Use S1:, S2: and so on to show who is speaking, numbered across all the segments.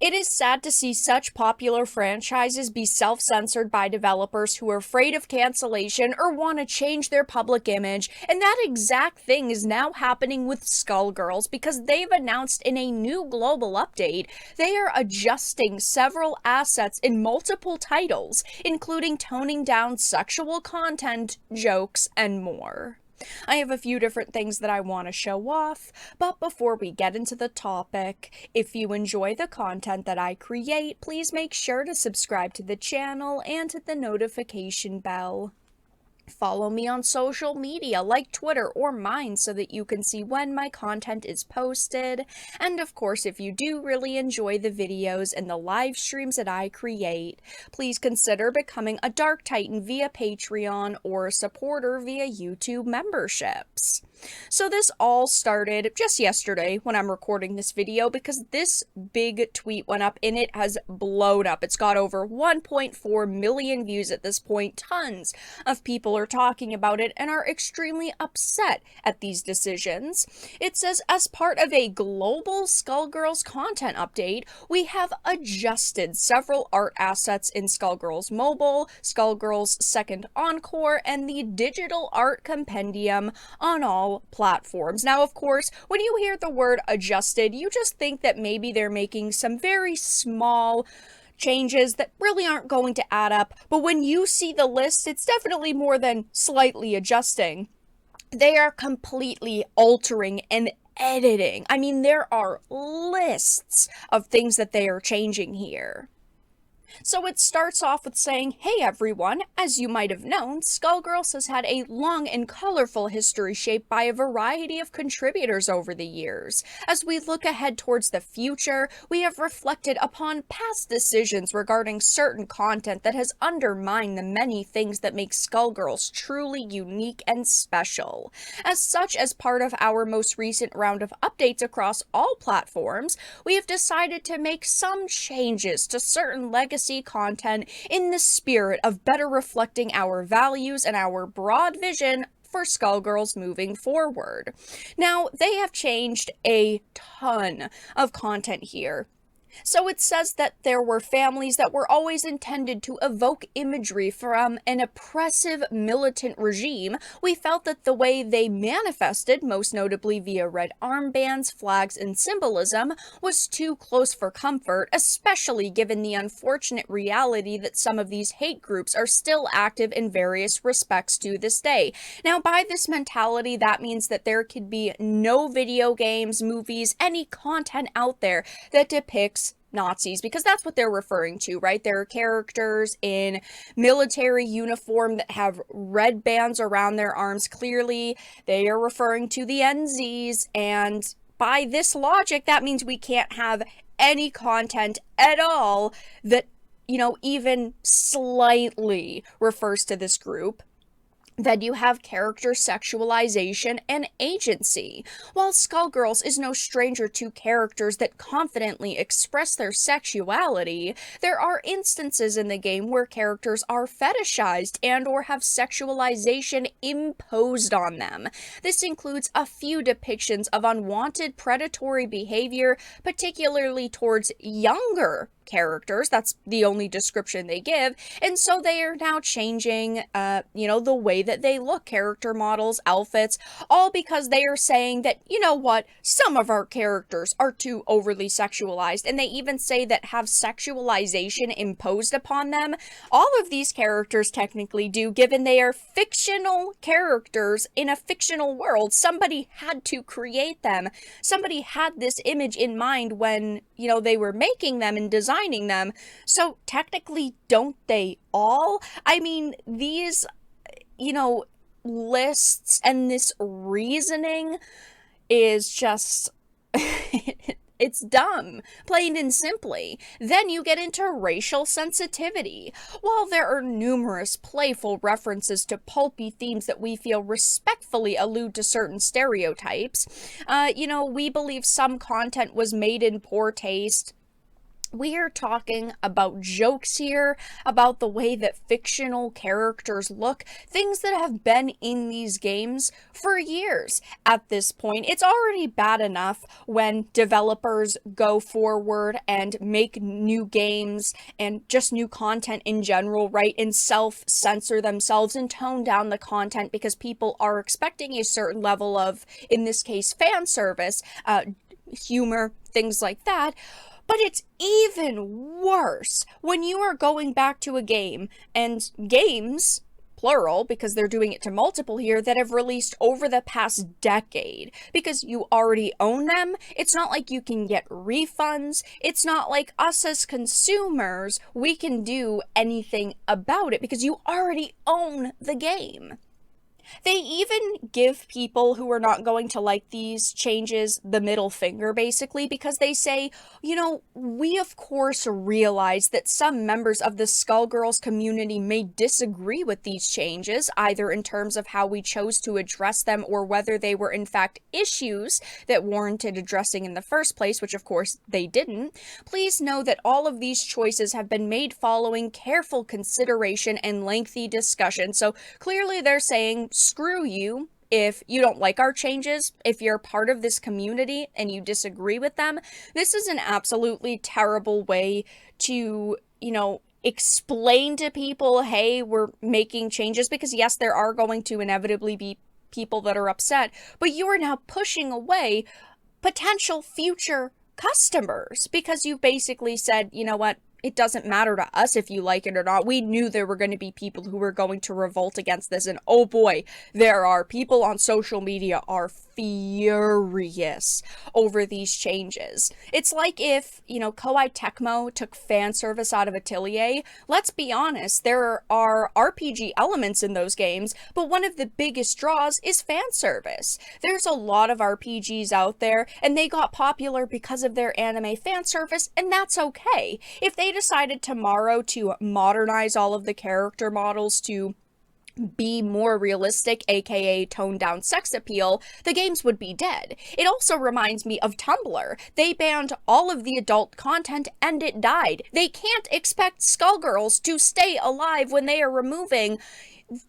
S1: It is sad to see such popular franchises be self-censored by developers who are afraid of cancellation or want to change their public image, and that exact thing is now happening with Skullgirls because they've announced in a new global update they are adjusting several assets in multiple titles, including toning down sexual content, jokes, and more. I have a few different things that I want to show off, but before we get into the topic, if you enjoy the content that I create, please make sure to subscribe to the channel and hit the notification bell. Follow me on social media like Twitter or mine so that you can see when my content is posted. And of course, if you do really enjoy the videos and the live streams that I create, please consider becoming a Dark Titan via Patreon or a supporter via YouTube memberships. So this all started just yesterday when I'm recording this video because this big tweet went up and it has blown up. It's got over 1.4 million views at this point. Tons of people are talking about it and are extremely upset at these decisions. It says, as part of a global Skullgirls content update, we have adjusted several art assets in Skullgirls Mobile, Skullgirls Second Encore, and the digital art compendium on all platforms. Now, of course, when you hear the word adjusted, you just think that maybe they're making some very small changes that really aren't going to add up, but when you see the list, it's definitely more than slightly adjusting. They are completely altering and editing. I mean, there are lists of things that they are changing here. So it starts off with saying, hey everyone, as you might have known, Skullgirls has had a long and colorful history shaped by a variety of contributors over the years. As we look ahead towards the future, we have reflected upon past decisions regarding certain content that has undermined the many things that make Skullgirls truly unique and special. As such, as part of our most recent round of updates across all platforms, we have decided to make some changes to certain legacy content in the spirit of better reflecting our values and our broad vision for Skullgirls moving forward. Now, they have changed a ton of content here. So it says that there were families that were always intended to evoke imagery from an oppressive militant regime. We felt that the way they manifested, most notably via red armbands, flags, and symbolism, was too close for comfort, especially given the unfortunate reality that some of these hate groups are still active in various respects to this day. Now, by this mentality, that means that there could be no video games, movies, any content out there that depicts Nazis, because that's what they're referring to, right? There are characters in military uniform that have red bands around their arms. Clearly, they are referring to the NZs, and by this logic, that means we can't have any content at all that, even slightly refers to this group. Then you have character sexualization and agency. While Skullgirls is no stranger to characters that confidently express their sexuality, there are instances in the game where characters are fetishized and or have sexualization imposed on them. This includes a few depictions of unwanted predatory behavior, particularly towards younger characters. That's the only description they give, and so they are now changing the way that they look, character models, outfits, all because they are saying that, some of our characters are too overly sexualized, and they even say that have sexualization imposed upon them. All of these characters technically do, given they are fictional characters in a fictional world. Somebody had to create them. Somebody had this image in mind when, they were making them and designing them. So technically, don't they all? I mean, these, lists and this reasoning is just, it's dumb, plain and simply. Then you get into racial sensitivity. While there are numerous playful references to pulpy themes that we feel respectfully allude to certain stereotypes, we believe some content was made in poor taste. We are talking about jokes here, about the way that fictional characters look, things that have been in these games for years at this point. It's already bad enough when developers go forward and make new games and just new content in general, right? And self-censor themselves and tone down the content because people are expecting a certain level of, in this case, fan service, humor, things like that. But it's even worse when you are going back to a game, and games, plural, because they're doing it to multiple here, that have released over the past decade, because you already own them. It's not like you can get refunds. It's not like us as consumers, we can do anything about it because you already own the game. They even give people who are not going to like these changes the middle finger, basically, because they say, we of course realize that some members of the Skullgirls community may disagree with these changes, either in terms of how we chose to address them or whether they were in fact issues that warranted addressing in the first place, which of course they didn't. Please know that all of these choices have been made following careful consideration and lengthy discussion. So clearly they're saying, screw you if you don't like our changes. If you're part of this community and you disagree with them, this is an absolutely terrible way to, explain to people, hey, we're making changes, because yes, there are going to inevitably be people that are upset, but you are now pushing away potential future customers because you basically said, you know what? It doesn't matter to us if you like it or not. We knew there were going to be people who were going to revolt against this. And oh boy, there are people on social media are furious over these changes. It's like if, Koei Tecmo took fan service out of Atelier. Let's be honest, there are RPG elements in those games, but one of the biggest draws is fan service. There's a lot of RPGs out there, and they got popular because of their anime fan service, and that's okay. If they decided tomorrow to modernize all of the character models to be more realistic, aka toned down sex appeal, the games would be dead. It also reminds me of Tumblr. They banned all of the adult content and it died. They can't expect Skullgirls to stay alive when they are removing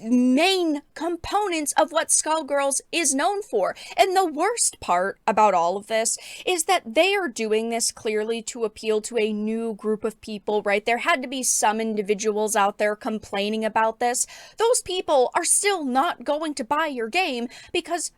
S1: main components of what Skullgirls is known for. And the worst part about all of this is that they are doing this clearly to appeal to a new group of people, right? There had to be some individuals out there complaining about this. Those people are still not going to buy your game because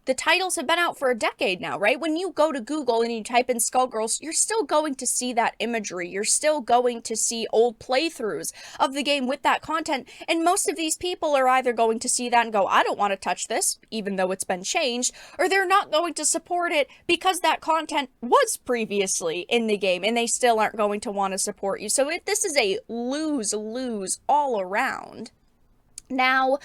S1: the titles have been out for a decade now, right? When you go to Google and you type in Skullgirls, you're still going to see that imagery. You're still going to see old playthroughs of the game with that content. And most of these people are either going to see that and go, I don't want to touch this, even though it's been changed, or they're not going to support it because that content was previously in the game and they still aren't going to want to support you. So this is a lose-lose all around. Now,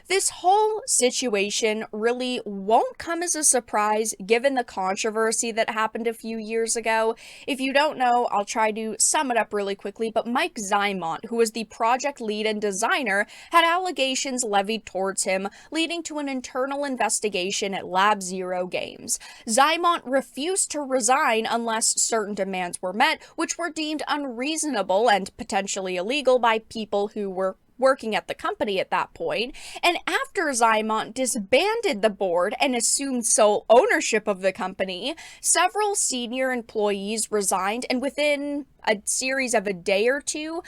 S1: this whole situation really won't come as a surprise given the controversy that happened a few years ago. If you don't know, I'll try to sum it up really quickly, but Mike Zymont, who was the project lead and designer, had allegations levied towards him, leading to an internal investigation at Lab Zero Games. Zymont refused to resign unless certain demands were met, which were deemed unreasonable and potentially illegal by people who were working at the company at that point. And after Zymont disbanded the board and assumed sole ownership of the company, several senior employees resigned, and within a series of a day or two,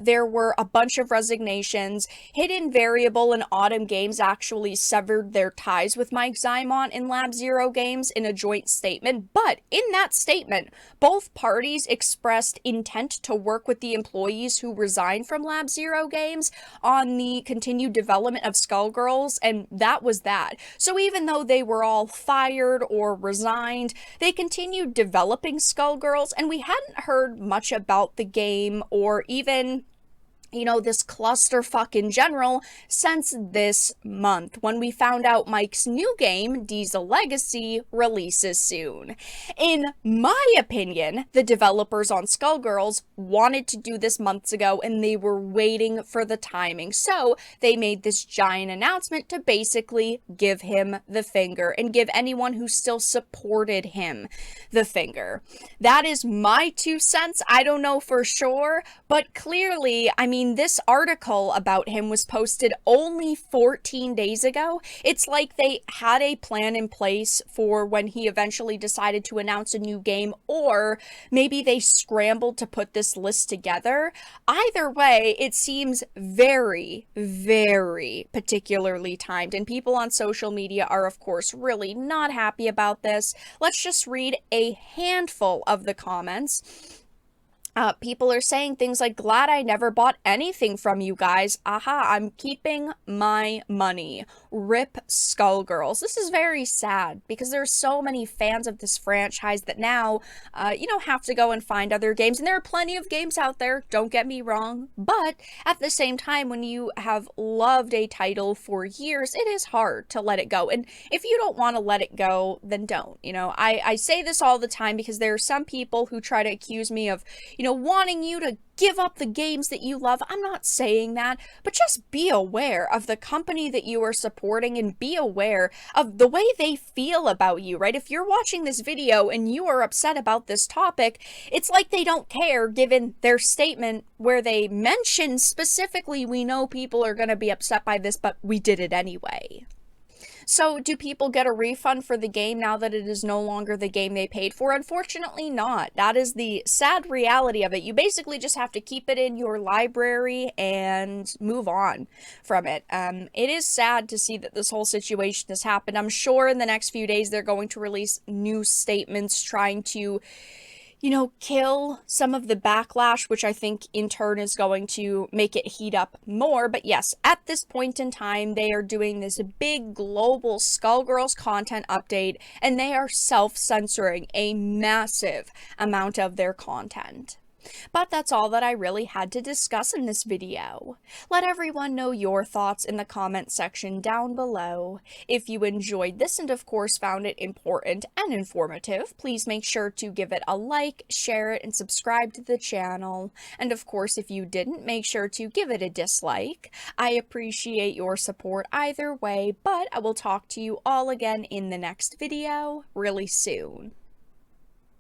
S1: there were a bunch of resignations. Hidden Variable and Autumn Games actually severed their ties with Mike Zymont and Lab Zero Games in a joint statement, but in that statement, both parties expressed intent to work with the employees who resigned from Lab Zero Games on the continued development of Skullgirls, and that was that. So even though they were all fired or resigned, they continued developing Skullgirls, and we hadn't heard much about the game or even this clusterfuck in general since this month, when we found out Mike's new game, Diesel Legacy, releases soon. In my opinion, the developers on Skullgirls wanted to do this months ago, and they were waiting for the timing. So they made this giant announcement to basically give him the finger and give anyone who still supported him the finger. That is my 2 cents. I don't know for sure, but clearly, I mean, this article about him was posted only 14 days ago. It's like they had a plan in place for when he eventually decided to announce a new game, or maybe they scrambled to put this list together. Either way, it seems very, very particularly timed, and people on social media are, of course, really not happy about this. Let's just read a handful of the comments. People are saying things like, glad I never bought anything from you guys. Aha, I'm keeping my money. Rip Skullgirls. This is very sad because there's so many fans of this franchise that now, have to go and find other games. And there are plenty of games out there, don't get me wrong. But at the same time, when you have loved a title for years, it is hard to let it go. And if you don't want to let it go, then don't. I say this all the time because there are some people who try to accuse me of, wanting you to give up the games that you love. I'm not saying that, but just be aware of the company that you are supporting and be aware of the way they feel about you, right? If you're watching this video and you are upset about this topic, it's like they don't care, given their statement where they mention specifically, we know people are going to be upset by this, but we did it anyway. So do people get a refund for the game now that it is no longer the game they paid for? Unfortunately not. That is the sad reality of it. You basically just have to keep it in your library and move on from it. It is sad to see that this whole situation has happened. I'm sure in the next few days they're going to release new statements trying to kill some of the backlash, which I think in turn is going to make it heat up more. But yes, at this point in time, they are doing this big global Skullgirls content update, and they are self-censoring a massive amount of their content. But that's all that I really had to discuss in this video. Let everyone know your thoughts in the comment section down below. If you enjoyed this and of course found it important and informative, please make sure to give it a like, share it, and subscribe to the channel. And of course, if you didn't, make sure to give it a dislike. I appreciate your support either way, but I will talk to you all again in the next video really soon.